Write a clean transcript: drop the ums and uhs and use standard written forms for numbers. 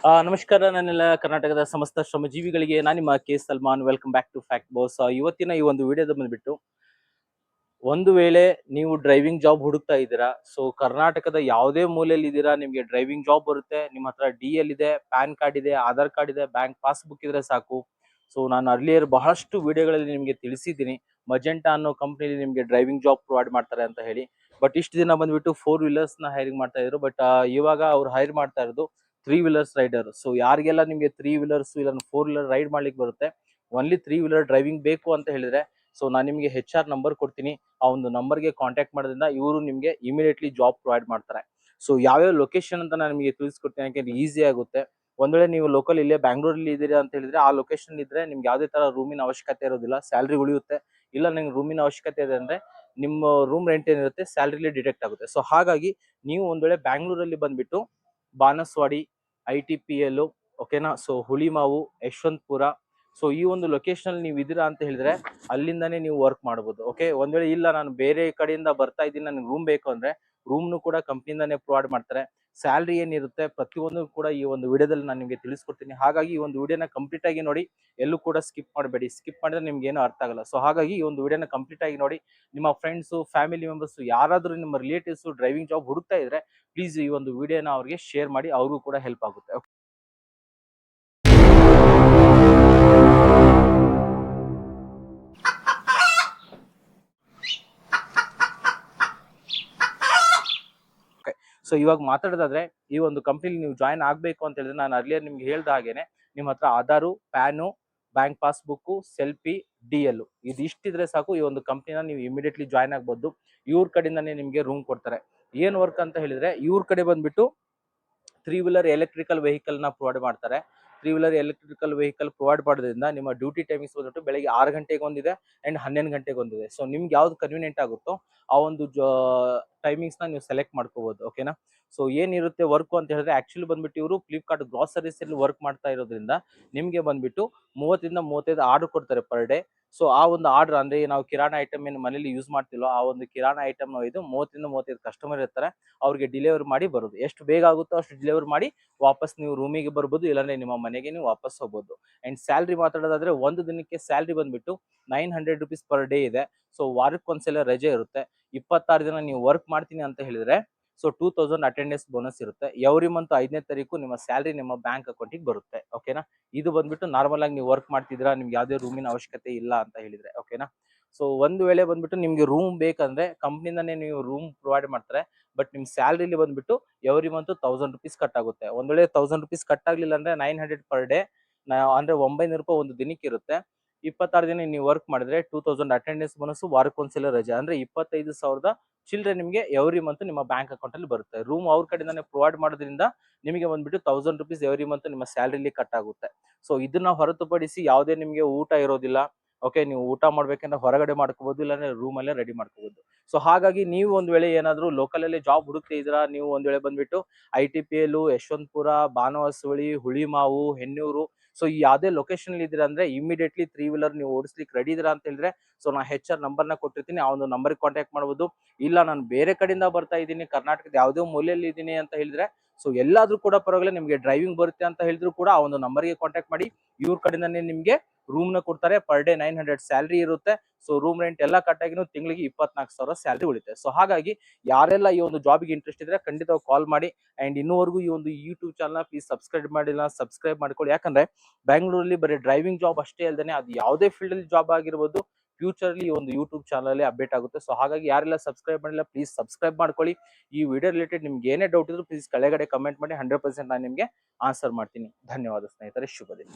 ನಮಸ್ಕಾರ ನನ್ನೆಲ್ಲ ಕರ್ನಾಟಕದ ಸಮಸ್ತ ಶ್ರಮಜೀವಿಗಳಿಗೆ ನಾನು ನಿಮ್ಮ K Salman. Welcome back to fact boss. ಇವತ್ತಿನ ಈ ಒಂದು ವಿಡಿಯೋದ ಬಂದ್ಬಿಟ್ಟು, ಒಂದು ವೇಳೆ ನೀವು ಡ್ರೈವಿಂಗ್ ಜಾಬ್ ಹುಡುಕ್ತಾ ಇದ್ದೀರಾ, ಸೊ ಕರ್ನಾಟಕದ ಯಾವುದೇ ಮೂಲೆಯಲ್ಲಿ ಇದ್ದೀರಾ, ನಿಮಗೆ ಡ್ರೈವಿಂಗ್ ಜಾಬ್ ಬರುತ್ತೆ, ನಿಮ್ಮ ಹತ್ರ DL ಇದೆ, ಪ್ಯಾನ್ ಕಾರ್ಡ್ ಇದೆ, ಆಧಾರ್ ಕಾರ್ಡ್ ಇದೆ, ಬ್ಯಾಂಕ್ ಪಾಸ್ಬುಕ್ ಇದ್ರೆ ಸಾಕು. ಸೊ ನಾನು ಅರ್ಲಿಯರ್ ಬಹಳಷ್ಟು ವಿಡಿಯೋಗಳಲ್ಲಿ ನಿಮಗೆ ತಿಳಿಸಿದ್ದೀನಿ ಮಜೆಂಟಾ ಅನ್ನೋ ಕಂಪ್ನಿಲಿ ನಿಮಗೆ ಡ್ರೈವಿಂಗ್ ಜಾಬ್ ಪ್ರೊವೈಡ್ ಮಾಡ್ತಾರೆ ಅಂತ ಹೇಳಿ. ಬಟ್ ಇಷ್ಟು ದಿನ ಬಂದ್ಬಿಟ್ಟು 4 ವೀಲರ್ಸ್ ನ ಹೈರಿಂಗ್ ಮಾಡ್ತಾ ಇದ್ರು. ಬಟ್ ಇವಾಗ ಅವ್ರು ಹೈರ್ ಮಾಡ್ತಾ ಇರೋದು 3 ವೀಲರ್ಸ್ ರೈಡರ್. ಸೊ ಯಾರಿಗೆಲ್ಲ ನಿಮಗೆ 3 ವೀಲರ್ಸ್ ಇಲ್ಲ 4 ವೀಲರ್ ರೈಡ್ ಮಾಡ್ಲಿಕ್ಕೆ ಬರುತ್ತೆ, ಓನ್ಲಿ 3 ವೀಲರ್ ಡ್ರೈವಿಂಗ್ ಬೇಕು ಅಂತ ಹೇಳಿದ್ರೆ, ಸೊ ನಾನು ನಿಮಗೆ HR ನಂಬರ್ ಕೊಡ್ತೀನಿ. ಆ ಒಂದು ನಂಬರ್ಗೆ ಕಾಂಟ್ಯಾಕ್ಟ್ ಮಾಡೋದ್ರಿಂದ ಇವರು ನಿಮಗೆ ಇಮಿಡಿಯೇಟ್ಲಿ ಜಾಬ್ ಪ್ರೊವೈಡ್ ಮಾಡ್ತಾರೆ. ಸೊ ಯಾವ್ಯಾವ ಲೊಕೇಶನ್ ಅಂತ ನಾನು ನಿಮಗೆ ತಿಳಿಸ್ಕೊಡ್ತೀನಿ, ಯಾಕೆಂದ್ರೆ ಈಸಿ ಆಗುತ್ತೆ. ಒಂದ್ ವೇಳೆ ನೀವು ಲೋಕಲ್ ಇಲ್ಲೇ ಬ್ಯಾಂಗ್ಳೂರಲ್ಲಿ ಇದ್ದೀರಾ ಅಂತ ಹೇಳಿದ್ರೆ, ಆ ಲೊಕೇಶನ್ ಇದ್ರೆ ನಿಮ್ಗೆ ಯಾವುದೇ ತರ ರೂಮಿನ ಅವಶ್ಯಕತೆ ಇರೋದಿಲ್ಲ, ಸ್ಯಾಲ್ರಿ ಉಳಿಯುತ್ತೆ. ಇಲ್ಲ ನಿಮ್ಗೆ ರೂಮಿನ ಅವಶ್ಯಕತೆ ಇದೆ ಅಂದ್ರೆ ನಿಮ್ಮ ರೂಮ್ ರೆಂಟ್ ಏನಿರುತ್ತೆ ಸ್ಯಾಲ್ರಿಲಿ ಡಿಡಕ್ಟ್ ಆಗುತ್ತೆ. ಸೊ ಹಾಗಾಗಿ ನೀವು ಒಂದ್ ವೇಳೆ ಬ್ಯಾಂಗ್ಳೂರಲ್ಲಿ ಬಂದ್ಬಿಟ್ಟು ಬಾನಸವಾಡಿ, ITPL, ಓಕೆನಾ, ಸೊ ಹುಳಿಮಾವು, ಯಶವಂತಪುರ, ಸೊ ಈ ಒಂದು ಲೊಕೇಶನ್ ನೀವು ಇದೀರಾ ಅಂತ ಹೇಳಿದ್ರೆ ಅಲ್ಲಿಂದಾನೇ ನೀವು ವರ್ಕ್ ಮಾಡಬಹುದು. ಓಕೆ, ಒಂದ್ ವೇಳೆ ಇಲ್ಲ ನಾನು ಬೇರೆ ಕಡೆಯಿಂದ ಬರ್ತಾ ಇದ್ದೀನಿ, ನನಗೆ ರೂಮ್ ಬೇಕು ಅಂದ್ರೆ ರೂಮ್ನು ಕೂಡ ಕಂಪ್ನಿಯಿಂದಾನೇ ಪ್ರೊವೈಡ್ ಮಾಡ್ತಾರೆ. ಸ್ಯಾಲ್ರಿ ಏನಿರುತ್ತೆ ಪ್ರತಿಯೊಂದು ಕೂಡ ಈ ಒಂದು ವಿಡಿಯೋದಲ್ಲಿ ನಾನು ನಿಮಗೆ ತಿಳಿಸ್ಕೊಡ್ತೀನಿ. ಹಾಗಾಗಿ ಈ ಒಂದು ವಿಡಿಯೋನ ಕಂಪ್ಲೀಟ್ ಆಗಿ ನೋಡಿ, ಎಲ್ಲೂ ಕೂಡ ಸ್ಕಿಪ್ ಮಾಡಬೇಡಿ. ಸ್ಕಿಪ್ ಮಾಡಿದ್ರೆ ನಿಮ್ಗೆ ಏನೂ ಅರ್ಥ ಆಗಲ್ಲ. ಸೊ ಹಾಗಾಗಿ ಈ ಒಂದು ವಿಡಿಯೋನ ಕಂಪ್ಲೀಟ್ ಆಗಿ ನೋಡಿ. ನಿಮ್ಮ ಫ್ರೆಂಡ್ಸ್, ಫ್ಯಾಮಿಲಿ ಮೆಂಬರ್ಸ್ ಯಾರಾದ್ರೂ ನಿಮ್ಮ ರಿಲೇಟಿವ್ಸ್ ಡ್ರೈವಿಂಗ್ ಜಾಬ್ ಹುಡುಕ್ತಾ ಇದ್ರೆ ಪ್ಲೀಸ್ ಈ ಒಂದು ವಿಡಿಯೋನ ಅವ್ರಿಗೆ ಶೇರ್ ಮಾಡಿ, ಅವ್ರಿಗೂ ಕೂಡ ಹೆಲ್ಪ್ ಆಗುತ್ತೆ. ಸೊ ಇವಾಗ ಮಾತಾಡೋದಾದ್ರೆ, ಈ ಒಂದು ಕಂಪ್ನಿಲಿ ನೀವು ಜಾಯ್ನ್ ಆಗ್ಬೇಕು ಅಂತ ಹೇಳಿದ್ರೆ, ನಾನು ಅರ್ಲಿಯರ್ ನಿಮ್ಗೆ ಹೇಳ್ದ ಹಾಗೇನೆ ನಿಮ್ಮ ಹತ್ರ Aadhaar, pan, bank passbook, selfie, DL ಇದು ಇಷ್ಟಿದ್ರೆ ಸಾಕು, ಈ ಒಂದು ಕಂಪ್ನಿನ ನೀವು ಇಮಿಡಿಯೇಟ್ಲಿ ಜಾಯ್ನ್ ಆಗ್ಬೋದು. ಇವ್ರ ಕಡೆಯಿಂದಾನೇ ನಿಮ್ಗೆ ರೂಮ್ ಕೊಡ್ತಾರೆ. ಏನ್ ವರ್ಕ್ ಅಂತ ಹೇಳಿದ್ರೆ, ಇವ್ರ ಕಡೆ ಬಂದ್ಬಿಟ್ಟು 3 ವೀಲರ್ ಎಲೆಕ್ಟ್ರಿಕಲ್ ವೆಹಿಕಲ್ ನ ಪ್ರೊವೈಡ್ ಮಾಡ್ತಾರೆ. 3 ವೀಲರ್ ಎಲೆಕ್ಟ್ರಿಕಲ್ ವೆಹಿಕಲ್ ಪ್ರೊವೈಡ್ ಮಾಡೋದ್ರಿಂದ ನಿಮ್ಮ ಡ್ಯೂಟಿ ಟೈಮಿಂಗ್ಸ್ ಬಂದ್ಬಿಟ್ಟು ಬೆಳಗ್ಗೆ 6 ಗಂಟೆಗೆ ಒಂದಿದೆ ಅಂಡ್ 11 ಗಂಟೆಗೆ ಒಂದಿದೆ. ಸೊ ನಿಮ್ಗೆ ಯಾವ್ದು ಕನ್ವೀನಿಯಂಟ್ ಆಗುತ್ತೋ ಆ ಒಂದು ಟೈಮಿಂಗ್ಸ್ ನ ನೀವು ಸೆಲೆಕ್ಟ್ ಮಾಡ್ಕೋಬಹುದು. ಓಕೆನಾ, ಸೊ ಏನಿರುತ್ತೆ ವರ್ಕ್ ಅಂತ ಹೇಳಿದ್ರೆ, ಆಕ್ಚುಲಿ ಬಂದ್ಬಿಟ್ಟು ಇವರು ಫ್ಲಿಪ್ಕಾರ್ಟ್ ಗ್ರಾಸರೀಸ್ ಅಲ್ಲಿ ವರ್ಕ್ ಮಾಡ್ತಾ ಇರೋದ್ರಿಂದ ನಿಮ್ಗೆ ಬಂದ್ಬಿಟ್ಟು 30 ಇಂದ 35 ಆರ್ಡರ್ ಕೊಡ್ತಾರೆ ಪರ್ ಡೇ. ಸೊ ಆ ಒಂದು ಆರ್ಡರ್ ಅಂದ್ರೆ ನಾವು ಕಿರಾಣ ಐಟಮ್ ಏನು ಮನೇಲಿ ಯೂಸ್ ಮಾಡ್ತಿಲ್ಲೋ ಆ ಒಂದು ಕಿರಾಣ ಐಟಮ್ ಇದು 30 ಇಂದ 35 ಕಸ್ಟಮರ್ ಇರ್ತಾರೆ, ಅವ್ರಿಗೆ ಡೆಲಿವರಿ ಮಾಡಿ ಬರೋದು. ಎಷ್ಟು ಬೇಗ ಆಗುತ್ತೋ ಅಷ್ಟು ಡೆಲಿವರಿ ಮಾಡಿ ವಾಪಸ್ ನೀವು ರೂಮಿಗೆ ಬರ್ಬೋದು, ಇಲ್ಲಾಂದ್ರೆ ನಿಮ್ಮ ಮನೆಗೆ ನೀವು ವಾಪಸ್ ಹೋಗ್ಬೋದು. ಅಂಡ್ ಸ್ಯಾಲ್ರಿ ಮಾತಾಡೋದಾದ್ರೆ, ಒಂದು ದಿನಕ್ಕೆ ಸ್ಯಾಲ್ರಿ ಬಂದ್ಬಿಟ್ಟು 900 rupees ಪರ್ ಡೇ ಇದೆ. ಸೊ ವಾರಕ್ಕೊಂದ್ಸಲ ರಜೆ ಇರುತ್ತೆ. 26 ದಿನ ನೀವು ವರ್ಕ್ ಮಾಡ್ತೀನಿ ಅಂತ ಹೇಳಿದ್ರೆ ಸೊ 2000 ಅಟೆಂಡೆನ್ಸ್ ಬೋನಸ್ ಇರುತ್ತೆ. ಎವ್ರಿ ಮಂತ್ 5ನೇ ತಾರೀಕು ನಿಮ್ಮ ಸ್ಯಾಲ್ರಿ ನಿಮ್ಮ ಬ್ಯಾಂಕ್ ಅಕೌಂಟಿಗೆ ಬರುತ್ತೆ. ಓಕೆನಾ, ಇದು ಬಂದ್ಬಿಟ್ಟು ನಾರ್ಮಲ್ ಆಗಿ ನೀವು ವರ್ಕ್ ಮಾಡ್ತಿದ್ರಾ, ನಿಮ್ಗೆ ಯಾವುದೇ ರೂಮಿನ ಅವಶ್ಯಕತೆ ಇಲ್ಲ ಅಂತ ಹೇಳಿದ್ರೆ. ಓಕೆನಾ, ಸೊ ಒಂದು ವೇಳೆ ಬಂದ್ಬಿಟ್ಟು ನಿಮ್ಗೆ ರೂಮ್ ಬೇಕಂದ್ರೆ ಕಂಪ್ನಿಯಿಂದಾನೇ ನೀವು ರೂಮ್ ಪ್ರೊವೈಡ್ ಮಾಡ್ತಾರೆ. ಬಟ್ ನಿಮ್ ಸ್ಯಾಲ್ರಿಲಿ ಬಂದ್ಬಿಟ್ಟು ಎವ್ರಿ ಮಂತ್ 1000 rupees ಕಟ್ ಆಗುತ್ತೆ. ಒಂದ್ ವೇಳೆ 1000 rupees ಕಟ್ ಆಗ್ಲಿಲ್ಲ ಅಂದ್ರೆ 900 ಪರ್ ಡೇ, ಅಂದ್ರೆ 900 ರೂಪಾಯಿ ಒಂದು ದಿನಕ್ಕೆ ಇರುತ್ತೆ. 26 ದಿನ ನೀವು ವರ್ಕ್ ಮಾಡಿದ್ರೆ 2000 ಅಟೆಂಡೆನ್ಸ್ ಬೋನಸ್, ವಾರಕ್ಕೊಂದ್ಸಲ ರಜೆ, ಅಂದ್ರೆ 25,000 ಚಿಲ್ಡ್ರೆ ನಿಮಗೆ ಎವ್ರಿ ಮಂತ್ ನಿಮ್ಮ ಬ್ಯಾಂಕ್ ಅಕೌಂಟ್ ಅಲ್ಲಿ ಬರುತ್ತೆ. ರೂಮ್ ಅವ್ರ ಕಡೆಯಿಂದಾನೆ ಪ್ರೊವೈಡ್ ಮಾಡೋದ್ರಿಂದ ನಿಮಗೆ ಬಂದ್ಬಿಟ್ಟು 1000 rupees ಎವ್ರಿ ಮಂತ್ ನಿಮ್ಮ ಸ್ಯಾಲ್ರಿಲಿ ಕಟ್ ಆಗುತ್ತೆ. ಸೊ ಇದನ್ನ ಹೊರತುಪಡಿಸಿ ಯಾವುದೇ ನಿಮಗೆ ಊಟ ಇರೋದಿಲ್ಲ. ಓಕೆ, ನೀವು ಊಟ ಮಾಡ್ಬೇಕಂದ್ರೆ ಹೊರಗಡೆ ಮಾಡ್ಕೋಬಹುದು, ಇಲ್ಲಾಂದ್ರೆ ರೂಮ್ ಅಲ್ಲೇ ರೆಡಿ ಮಾಡ್ಕೋಬಹುದು. ಸೊ ಹಾಗಾಗಿ ನೀವು ಒಂದ್ ವೇಳೆ ಏನಾದ್ರು ಲೋಕಲ್ ಅಲ್ಲಿ ಜಾಬ್ ಹುಡುಕ್ತಿದ್ದೀರಾ, ನೀವು ಒಂದ್ ವೇಳೆ ಬಂದ್ಬಿಟ್ಟು ITPL, ಯಶವಂತಪುರ, ಬಾನವಾಸವಳಿ, ಹುಳಿಮಾವು, ಹೆನ್ನೂರು, ಸೊ ಈ ಯಾವ್ದೇ ಲೊಕೇಶನ್ ಇದ್ದೀರಾ ಅಂದ್ರೆ ಇಮಿಡಿಯೇಟ್ಲಿ 3 ವೀಲರ್ ನೀವು ಓಡಿಸ್ಲಿಕ್ಕೆ ರೆಡಿ ಇದೀರಾ ಅಂತ ಹೇಳಿದ್ರೆ, ಸೊ ನಾ HR ನಂಬರ್ನ ಕೊಟ್ಟಿರ್ತೀನಿ, ಆ ಒಂದು ನಂಬರ್ಗೆ ಕಾಂಟ್ಯಾಕ್ಟ್ ಮಾಡಬಹುದು. ಇಲ್ಲ ನಾನು ಬೇರೆ ಕಡೆಯಿಂದ ಬರ್ತಾ ಇದ್ದೀನಿ, ಕರ್ನಾಟಕದ ಯಾವುದೇ ಮೂಲೆಯಲ್ಲಿ ಇದ್ದೀನಿ ಅಂತ ಹೇಳಿದ್ರೆ, ಸೊ ಎಲ್ಲಾದ್ರೂ ಕೂಡ ಪರವಾಗಿಲ್ಲ, ನಿಮ್ಗೆ ಡ್ರೈವಿಂಗ್ ಬರುತ್ತೆ ಅಂತ ಹೇಳಿದ್ರು ಕೂಡ ಆ ಒಂದು ನಂಬರ್ಗೆ ಕಾಂಟ್ಯಾಕ್ಟ್ ಮಾಡಿ. ಇವ್ರ ಕಡೆಯಿಂದಾನೇ ನಿಮ್ಗೆ ರೂಮ್ ನ ಕೊಡ್ತಾರೆ. ಪರ್ ಡೇ 900 ಸ್ಯಾಲ್ರಿ ಇರುತ್ತೆ. ಸೊ ರೂಮ್ ರೆಂಟ್ ಎಲ್ಲ ಕಟ್ಟಾಗಿನೂ ತಿಂಗಳಿಗೆ 24,000 ಸ್ಯಾಲ್ರಿ ಉಳಿತೆ. ಸೊ ಹಾಗಾಗಿ ಯಾರೆಲ್ಲ ಈ ಒಂದು ಜಾಬ್ಗೆ ಇಂಟ್ರೆಸ್ಟ್ ಇದ್ರೆ ಖಂಡಿತ ಕಾಲ್ ಮಾಡಿ. ಅಂಡ್ ಇನ್ನೂವರೆಗೂ ಈ ಒಂದು ಯೂಟ್ಯೂಬ್ ಚಾನಲ್ ಪ್ಲೀಸ್ ಸಬ್ಸ್ಕ್ರೈಬ್ ಮಾಡಿಲ್ಲ, ಸಬ್ಸ್ಕ್ರೈಬ್ ಮಾಡ್ಕೊಳ್ಳಿ. ಯಾಕಂದ್ರೆ ಬ್ಯಾಂಗ್ಳೂರಲ್ಲಿ ಬರೀ ಡ್ರೈವಿಂಗ್ ಜಾಬ್ ಅಷ್ಟೇ ಅಲ್ಲದೆ ಅದು ಯಾವುದೇ ಫೀಲ್ಡ್ ಅಲ್ಲಿ ಜಾಬ್ ಆಗಿರ್ಬೋದು, ಫ್ಯೂಚರ್ ಅಲ್ಲಿ ಒಂದು ಯೂಟ್ಯೂಬ್ ಚಾನಲ್ ಅಪ್ಡೇಟ್ ಆಗುತ್ತೆ. ಸೊ ಹಾಗಾಗಿ ಯಾರೆಲ್ಲ ಸಬ್ಸ್ಕ್ರೈಬ್ ಮಾಡಿಲ್ಲ ಪ್ಲೀಸ್ ಸಬ್ಸ್ಕ್ರೈಬ್ ಮಾಡ್ಕೊಳ್ಳಿ. ಈ ವಿಡಿಯೋ ರಿಲೇಟೆಡ್ ನಿಮ್ಗೆ ಏನೇ ಡೌಟ್ ಇದ್ರು ಪ್ಲೀಸ್ ಕೆಳಗಡೆ ಕಮೆಂಟ್ ಮಾಡಿ, 100% ನಾನು ನಿಮ್ಗೆ ಆನ್ಸರ್ ಮಾಡ್ತೀನಿ. ಧನ್ಯವಾದ ಸ್ನೇಹಿತರೆ, ಶುಭ ದಿನ.